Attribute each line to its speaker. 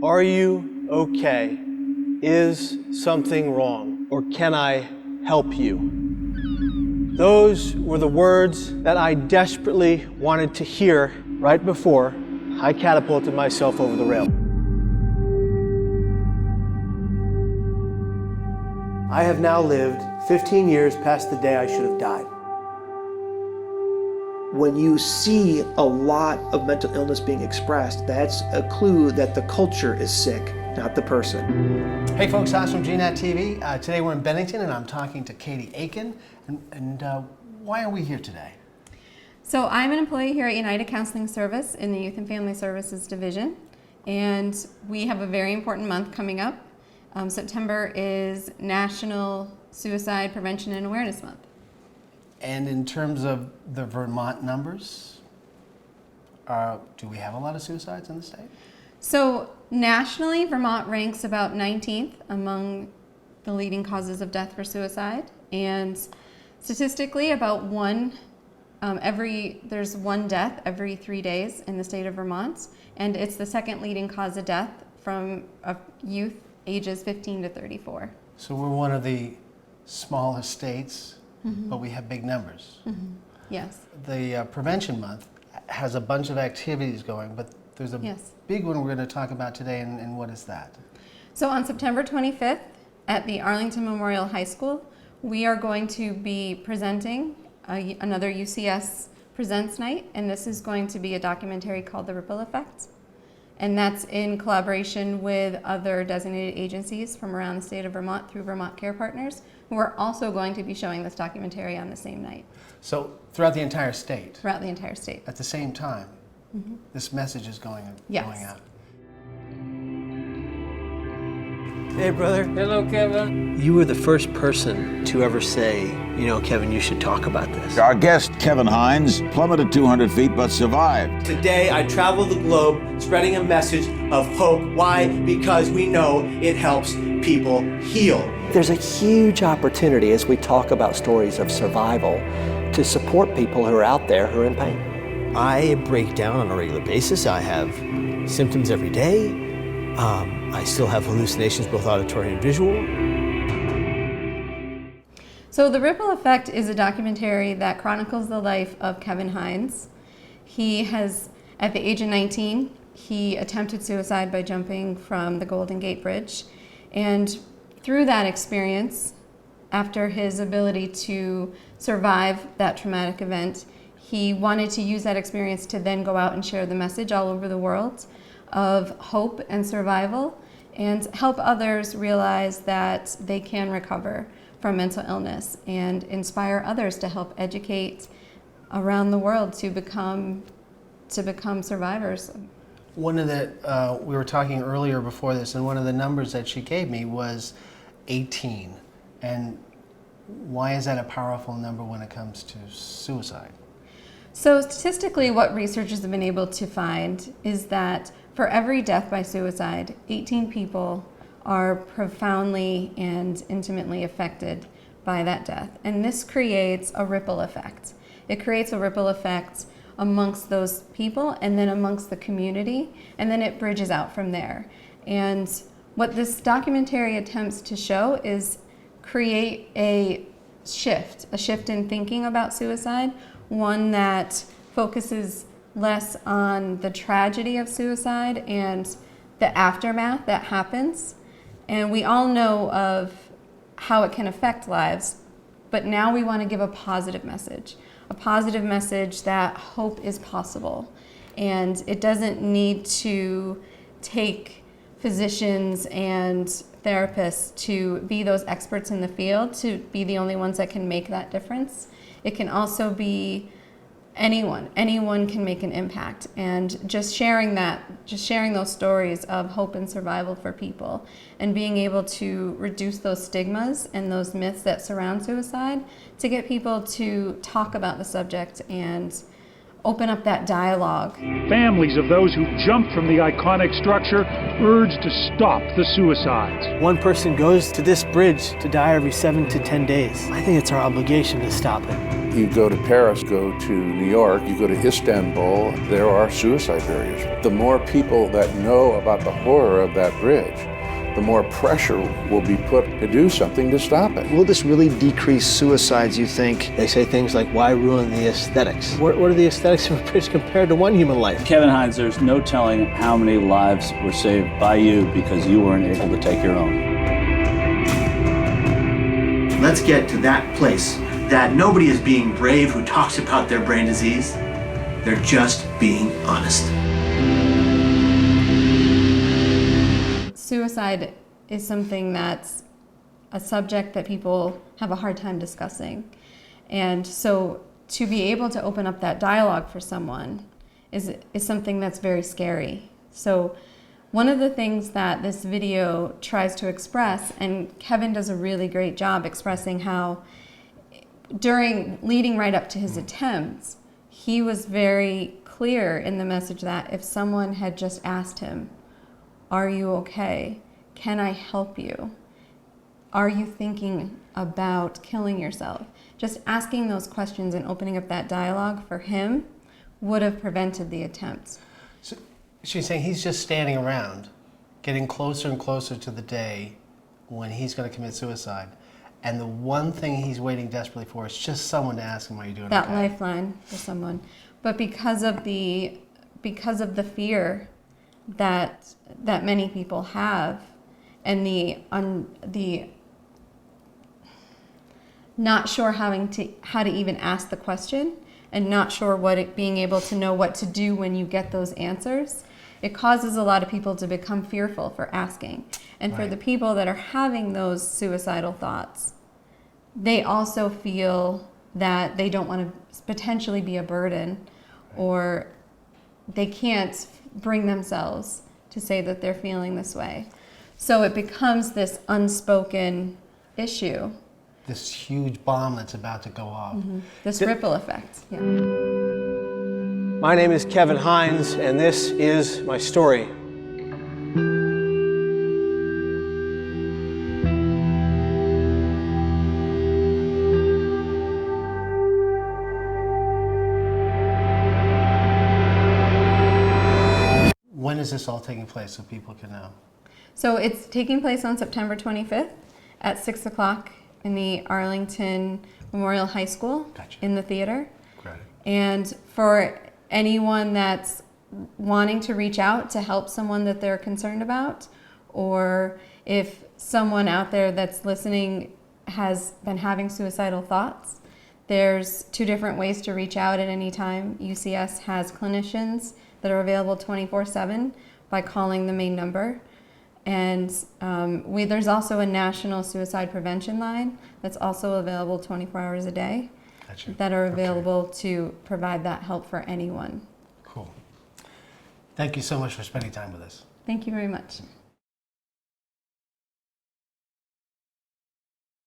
Speaker 1: Are you okay? Is something wrong? Or can I help you? Those were the words that I desperately wanted to hear right before I catapulted myself over the rail. I have now lived 15 years past the day I should have died.
Speaker 2: When you see a lot of mental illness being expressed, that's a clue that the culture is sick, not the person.
Speaker 1: Hey folks, Hines from GNAT-TV. Today we're in Bennington and I'm talking to Katie Aiken. And why are we here today?
Speaker 3: So I'm an employee here at United Counseling Service in the Youth and Family Services Division. And we have a very important month coming up. September is National Suicide Prevention and Awareness Month.
Speaker 1: And in terms of the Vermont numbers, do we have a lot of suicides in the state?
Speaker 3: So nationally, Vermont ranks about 19th among the leading causes of death for suicide. And statistically, about there's one death every 3 days in the state of Vermont. And it's the second leading cause of death from youth ages 15 to 34.
Speaker 1: So we're one of the smallest states. Mm-hmm. But we have big numbers.
Speaker 3: Mm-hmm. Yes.
Speaker 1: The Prevention Month has a bunch of activities going, but there's a big one we're going to talk about today, and what is that?
Speaker 3: So on September 25th at the Arlington Memorial High School, we are going to be presenting another UCS Presents Night, and this is going to be a documentary called The Ripple Effect. And that's in collaboration with other designated agencies from around the state of Vermont through Vermont Care Partners, who are also going to be showing this documentary on the same night.
Speaker 1: So throughout the entire state?
Speaker 3: Throughout the entire state.
Speaker 1: At the same time, this message is going out. Hey, brother.
Speaker 4: Hello, Kevin.
Speaker 1: You were the first person to ever say, you know, Kevin, you should talk about this.
Speaker 5: Our guest, Kevin Hines, plummeted 200 feet but survived.
Speaker 6: Today, I travel the globe spreading a message of hope. Why? Because we know it helps people heal.
Speaker 2: There's a huge opportunity as we talk about stories of survival to support people who are out there who are in pain.
Speaker 7: I break down on a regular basis. I have symptoms every day. I still have hallucinations, both auditory and visual.
Speaker 3: So The Ripple Effect is a documentary that chronicles the life of Kevin Hines. He has, at the age of 19, he attempted suicide by jumping from the Golden Gate Bridge. And through that experience, after his ability to survive that traumatic event, he wanted to use that experience to then go out and share the message all over the world of hope and survival, and help others realize that they can recover from mental illness, and inspire others to help educate around the world to become survivors.
Speaker 1: One of the, we were talking earlier before this, and one of the numbers that she gave me was 18. And why is that a powerful number when it comes to suicide?
Speaker 3: So statistically, what researchers have been able to find is that for every death by suicide, 18 people are profoundly and intimately affected by that death. And this creates a ripple effect. It creates a ripple effect amongst those people and then amongst the community, and then it bridges out from there. And what this documentary attempts to show is create a shift in thinking about suicide, one that focuses less on the tragedy of suicide and the aftermath that happens. And we all know of how it can affect lives, but now we want to give a positive message that hope is possible. And it doesn't need to take physicians and therapists to be those experts in the field, to be the only ones that can make that difference. It can also be anyone can make an impact, and just sharing those stories of hope and survival for people, and being able to reduce those stigmas and those myths that surround suicide, to get people to talk about the subject and open up that dialogue.
Speaker 4: Families of those who jumped from the iconic structure urged to stop the suicides.
Speaker 7: One person goes to this bridge to die every 7 to 10 days. I think it's our obligation to stop it.
Speaker 8: You go to Paris, go to New York, you go to Istanbul, there are suicide barriers. The more people that know about the horror of that bridge, the more pressure will be put to do something to stop it.
Speaker 2: Will this really decrease suicides, you think?
Speaker 7: They say things like, why ruin the aesthetics? What are the aesthetics of a bridge compared to one human life?
Speaker 9: Kevin Hines, there's no telling how many lives were saved by you because you weren't able to take your own.
Speaker 6: Let's get to that place that nobody is being brave who talks about their brain disease. They're just being honest.
Speaker 3: Suicide is something that's a subject that people have a hard time discussing. And so to be able to open up that dialogue for someone is something that's very scary. So one of the things that this video tries to express, and Kevin does a really great job expressing how leading right up to his attempts, he was very clear in the message that if someone had just asked him, "Are you okay? Can I help you? Are you thinking about killing yourself?" Just asking those questions and opening up that dialogue for him would have prevented the attempts.
Speaker 1: So she's saying he's just standing around, getting closer and closer to the day when he's going to commit suicide. And the one thing he's waiting desperately for is just someone to ask him, "Are you doing
Speaker 3: that
Speaker 1: okay?"
Speaker 3: lifeline for someone. But because of the fear that many people have, and the not sure how to even ask the question, and not sure being able to know what to do when you get those answers, it causes a lot of people to become fearful for asking. And for the people that are having those suicidal thoughts, they also feel that they don't want to potentially be a burden, or they can't bring themselves to say that they're feeling this way. So it becomes this unspoken issue.
Speaker 1: This huge bomb that's about to go off.
Speaker 3: This ripple effect. Yeah.
Speaker 1: My name is Kevin Hines, and this is my story. When is this all taking place so people can know?
Speaker 3: So it's taking place on September 25th at 6 o'clock in the Arlington Memorial High School.
Speaker 1: Gotcha.
Speaker 3: In the theater.
Speaker 1: Great.
Speaker 3: And for anyone that's wanting to reach out to help someone that they're concerned about, or if someone out there that's listening has been having suicidal thoughts, there's 2 different ways to reach out at any time. UCS has clinicians that are available 24/7 by calling the main number. And there's also a national suicide prevention line that's also available 24 hours a day.
Speaker 1: Gotcha.
Speaker 3: That are available to provide that help for anyone.
Speaker 1: Cool. Thank you so much for spending time with us.
Speaker 3: Thank you very much.